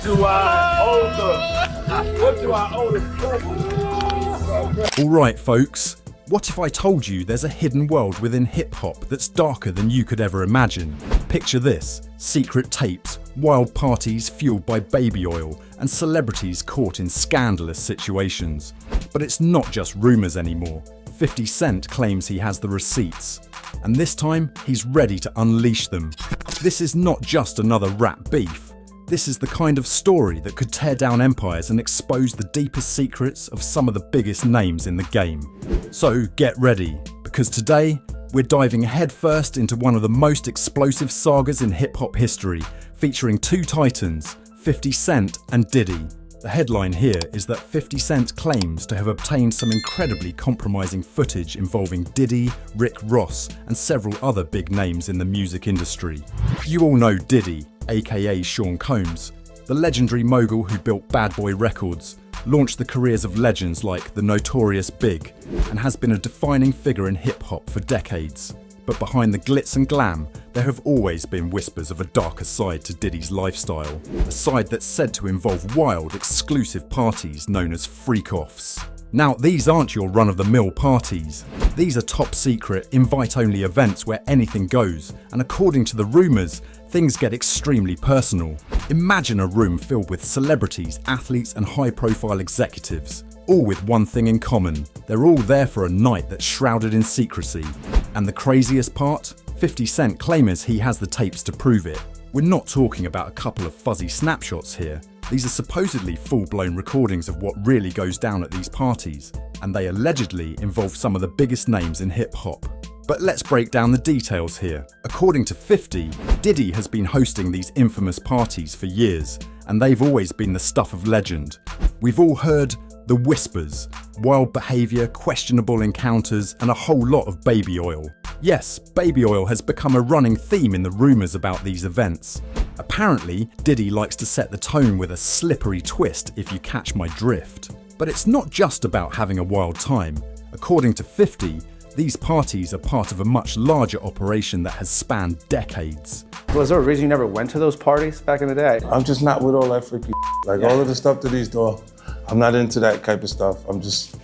do I owe them? What do I owe them? Alright folks, what if I told you there's a hidden world within hip-hop that's darker than you could ever imagine? Picture this: secret tapes, wild parties fueled by baby oil, and celebrities caught in scandalous situations. But it's not just rumours anymore. 50 Cent claims he has the receipts, and this time he's ready to unleash them. This is not just another rap beef. This is the kind of story that could tear down empires and expose the deepest secrets of some of the biggest names in the game. So get ready, because today we're diving headfirst into one of the most explosive sagas in hip-hop history, featuring two titans, 50 Cent and Diddy. The headline here is that 50 Cent claims to have obtained some incredibly compromising footage involving Diddy, Rick Ross, and several other big names in the music industry. You all know Diddy, aka Sean Combs, the legendary mogul who built Bad Boy Records, launched the careers of legends like the Notorious Big, and has been a defining figure in hip-hop for decades. But behind the glitz and glam, there have always been whispers of a darker side to Diddy's lifestyle, a side that's said to involve wild, exclusive parties known as freak-offs. Now, these aren't your run-of-the-mill parties. These are top-secret, invite-only events where anything goes, and according to the rumours, things get extremely personal. Imagine a room filled with celebrities, athletes, and high-profile executives, all with one thing in common: they're all there for a night that's shrouded in secrecy. And the craziest part? 50 Cent claims he has the tapes to prove it. We're not talking about a couple of fuzzy snapshots here. These are supposedly full-blown recordings of what really goes down at these parties, and they allegedly involve some of the biggest names in hip-hop. But let's break down the details here. According to 50, Diddy has been hosting these infamous parties for years, and they've always been the stuff of legend. We've all heard the whispers, wild behaviour, questionable encounters, and a whole lot of baby oil. Yes, baby oil has become a running theme in the rumours about these events. Apparently, Diddy likes to set the tone with a slippery twist, if you catch my drift. But it's not just about having a wild time. According to 50, these parties are part of a much larger operation that has spanned decades. Was there a reason you never went to those parties back in the day? I'm just not with all that freaky like all of the stuff that he's doing. I'm not into that type of stuff. I'm just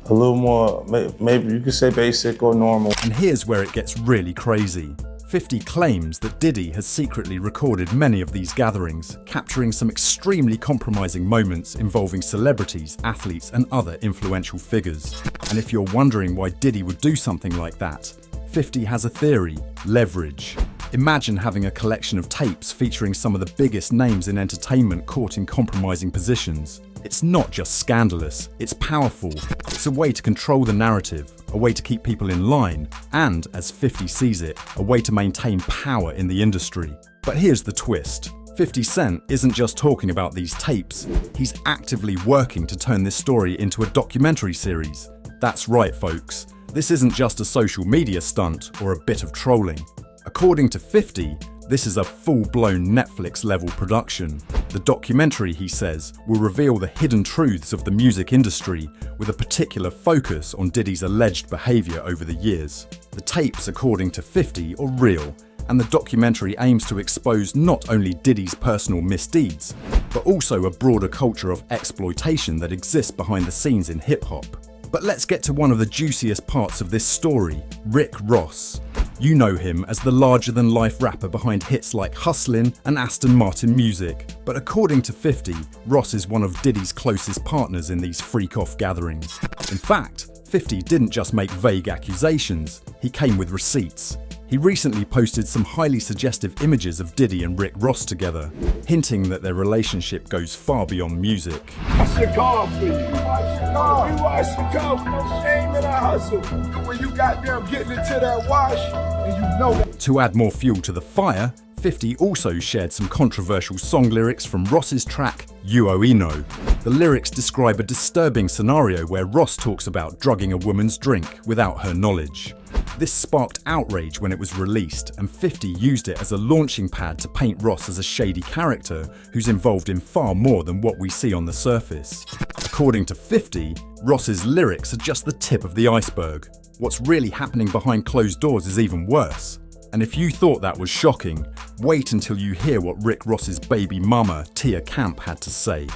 a little more, maybe you could say basic or normal. And here's where it gets really crazy. 50 claims that Diddy has secretly recorded many of these gatherings, capturing some extremely compromising moments involving celebrities, athletes, and other influential figures. And if you're wondering why Diddy would do something like that, 50 has a theory: leverage. Imagine having a collection of tapes featuring some of the biggest names in entertainment caught in compromising positions. It's not just scandalous, it's powerful. It's a way to control the narrative, a way to keep people in line, and, as 50 sees it, a way to maintain power in the industry. But here's the twist. 50 Cent isn't just talking about these tapes, he's actively working to turn this story into a documentary series. That's right, folks. This isn't just a social media stunt or a bit of trolling. According to 50, this is a full-blown Netflix-level production. The documentary, he says, will reveal the hidden truths of the music industry with a particular focus on Diddy's alleged behaviour over the years. The tapes, according to 50, are real, and the documentary aims to expose not only Diddy's personal misdeeds, but also a broader culture of exploitation that exists behind the scenes in hip-hop. But let's get to one of the juiciest parts of this story: Rick Ross. You know him as the larger-than-life rapper behind hits like Hustlin' and Aston Martin Music. But according to 50, Ross is one of Diddy's closest partners in these freak-off gatherings. In fact, 50 didn't just make vague accusations, he came with receipts. He recently posted some highly suggestive images of Diddy and Rick Ross together, hinting that their relationship goes far beyond music. I should call for you. You watch the go, aim and I hustle. When you got them getting into that wash, and you know that. To add more fuel to the fire, 50 also shared some controversial song lyrics from Ross's track You O Eno. The lyrics describe a disturbing scenario where Ross talks about drugging a woman's drink without her knowledge. This sparked outrage when it was released, and 50 used it as a launching pad to paint Ross as a shady character who's involved in far more than what we see on the surface. According to 50, Ross's lyrics are just the tip of the iceberg. What's really happening behind closed doors is even worse. And if you thought that was shocking, wait until you hear what Rick Ross's baby mama, Tia Camp, had to say.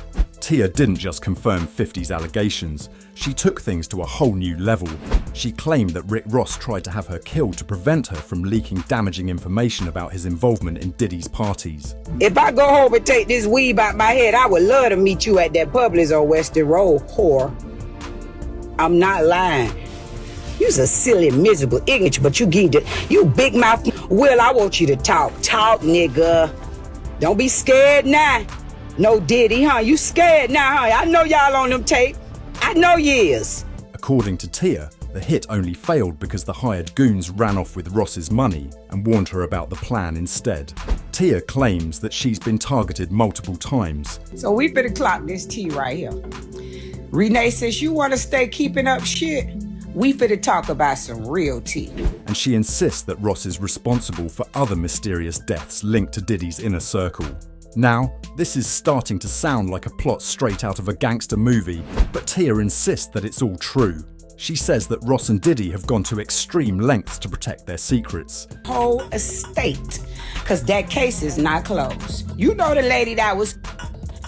Tia didn't just confirm 50's allegations, she took things to a whole new level. She claimed that Rick Ross tried to have her killed to prevent her from leaking damaging information about his involvement in Diddy's parties. If I go home and take this weave out my head, I would love to meet you at that Publix on Western Road, whore. I'm not lying. You's a silly, miserable ignorant, but you big mouth. Will, I want you to talk. Talk, nigga. Don't be scared now. No Diddy, huh? You scared now, huh? I know y'all on them tape. I know you is. According to Tia, the hit only failed because the hired goons ran off with Ross's money and warned her about the plan instead. Tia claims that she's been targeted multiple times. So we finna clock this tea right here. Renee says you wanna stay keeping up shit? We finna talk about some real tea. And she insists that Ross is responsible for other mysterious deaths linked to Diddy's inner circle. Now, this is starting to sound like a plot straight out of a gangster movie, but Tia insists that it's all true. She says that Ross and Diddy have gone to extreme lengths to protect their secrets. Whole estate, cause that case is not closed. You know the lady that was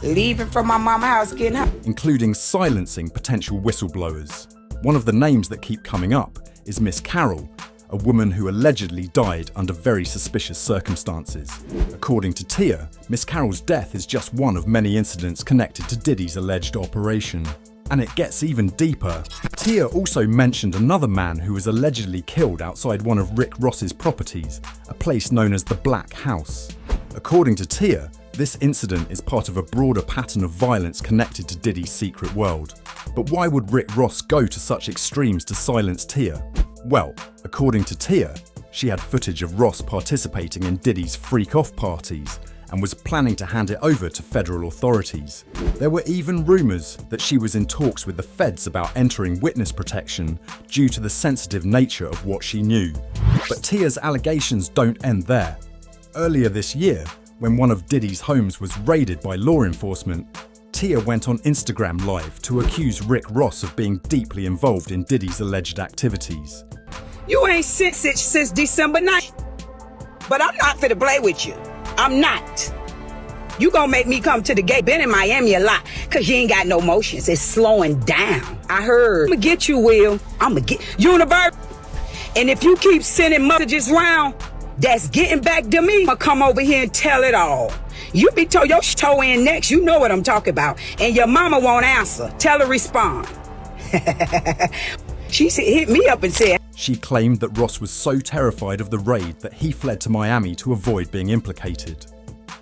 leaving from my mama's house getting her. Including silencing potential whistleblowers. One of the names that keep coming up is Miss Carroll, a woman who allegedly died under very suspicious circumstances. According to Tia, Miss Carroll's death is just one of many incidents connected to Diddy's alleged operation. And it gets even deeper. Tia also mentioned another man who was allegedly killed outside one of Rick Ross's properties, a place known as the Black House. According to Tia, this incident is part of a broader pattern of violence connected to Diddy's secret world. But why would Rick Ross go to such extremes to silence Tia? Well, according to Tia, she had footage of Ross participating in Diddy's freak-off parties and was planning to hand it over to federal authorities. There were even rumours that she was in talks with the feds about entering witness protection due to the sensitive nature of what she knew. But Tia's allegations don't end there. Earlier this year, when one of Diddy's homes was raided by law enforcement, Tia went on Instagram Live to accuse Rick Ross of being deeply involved in Diddy's alleged activities. You ain't since December 9th. But I'm not finna play with you. I'm not. You gonna make me come to the gate. Been in Miami a lot, cause you ain't got no motions. It's slowing down. I heard. I'ma get you, Will. I'ma get Universe. And if you keep sending messages round, that's getting back to me. I'ma come over here and tell it all. You be told your toe in next. You know what I'm talking about. And your mama won't answer. Tell her respond. She hit me up and said. She claimed that Ross was so terrified of the raid that he fled to Miami to avoid being implicated.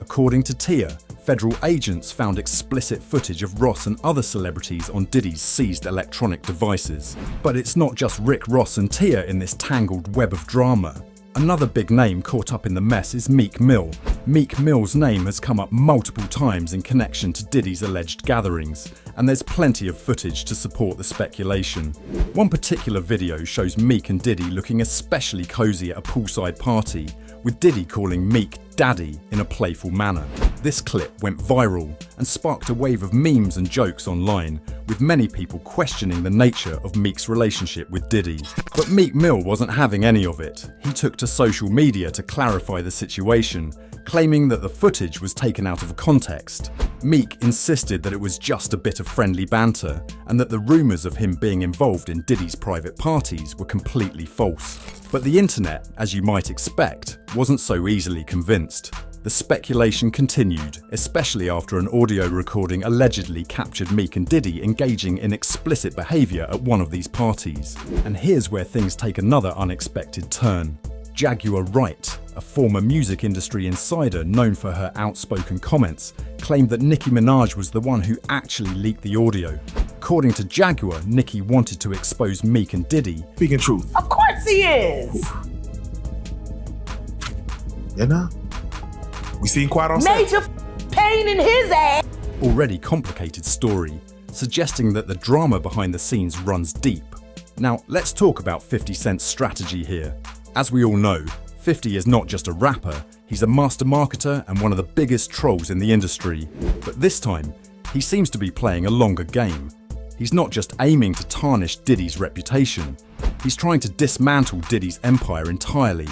According to Tia, federal agents found explicit footage of Ross and other celebrities on Diddy's seized electronic devices. But it's not just Rick Ross and Tia in this tangled web of drama. Another big name caught up in the mess is Meek Mill. Meek Mill's name has come up multiple times in connection to Diddy's alleged gatherings, and there's plenty of footage to support the speculation. One particular video shows Meek and Diddy looking especially cozy at a poolside party, with Diddy calling Meek Daddy in a playful manner. This clip went viral and sparked a wave of memes and jokes online, with many people questioning the nature of Meek's relationship with Diddy. But Meek Mill wasn't having any of it. He took to social media to clarify the situation, claiming that the footage was taken out of context. Meek insisted that it was just a bit of friendly banter, and that the rumours of him being involved in Diddy's private parties were completely false. But the internet, as you might expect, wasn't so easily convinced. The speculation continued, especially after an audio recording allegedly captured Meek and Diddy engaging in explicit behaviour at one of these parties. And here's where things take another unexpected turn. Jaguar Wright, a former music industry insider known for her outspoken comments, claimed that Nicki Minaj was the one who actually leaked the audio. According to Jaguar, Nicki wanted to expose Meek and Diddy. Speaking truth. Of course he is. You know? We seen Quiet on set. Major pain in his ass. Already complicated story, suggesting that the drama behind the scenes runs deep. Now, let's talk about 50 Cent's strategy here. As we all know, 50 is not just a rapper, he's a master marketer and one of the biggest trolls in the industry. But this time, he seems to be playing a longer game. He's not just aiming to tarnish Diddy's reputation, he's trying to dismantle Diddy's empire entirely.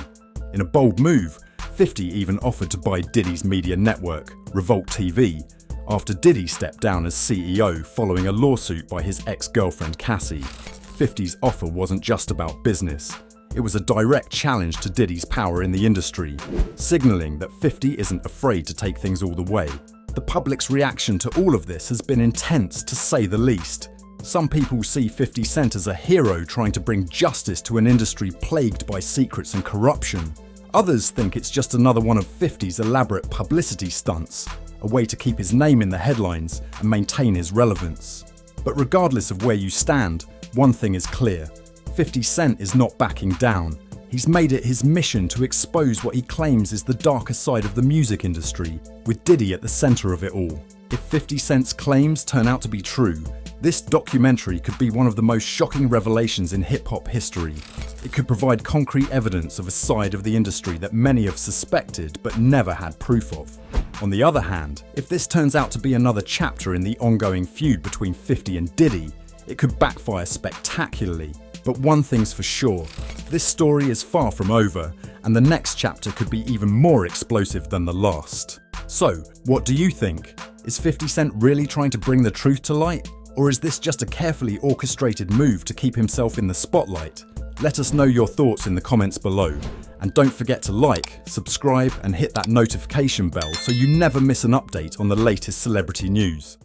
In a bold move, 50 even offered to buy Diddy's media network, Revolt TV, after Diddy stepped down as CEO following a lawsuit by his ex-girlfriend Cassie. 50's offer wasn't just about business. It was a direct challenge to Diddy's power in the industry, signalling that 50 isn't afraid to take things all the way. The public's reaction to all of this has been intense, to say the least. Some people see 50 Cent as a hero trying to bring justice to an industry plagued by secrets and corruption. Others think it's just another one of 50's elaborate publicity stunts, a way to keep his name in the headlines and maintain his relevance. But regardless of where you stand, one thing is clear: 50 Cent is not backing down. He's made it his mission to expose what he claims is the darker side of the music industry, with Diddy at the centre of it all. If 50 Cent's claims turn out to be true, this documentary could be one of the most shocking revelations in hip-hop history. It could provide concrete evidence of a side of the industry that many have suspected but never had proof of. On the other hand, if this turns out to be another chapter in the ongoing feud between 50 and Diddy, it could backfire spectacularly. But one thing's for sure, this story is far from over, and the next chapter could be even more explosive than the last. So, what do you think? Is 50 Cent really trying to bring the truth to light? Or is this just a carefully orchestrated move to keep himself in the spotlight? Let us know your thoughts in the comments below. And don't forget to like, subscribe, and hit that notification bell so you never miss an update on the latest celebrity news.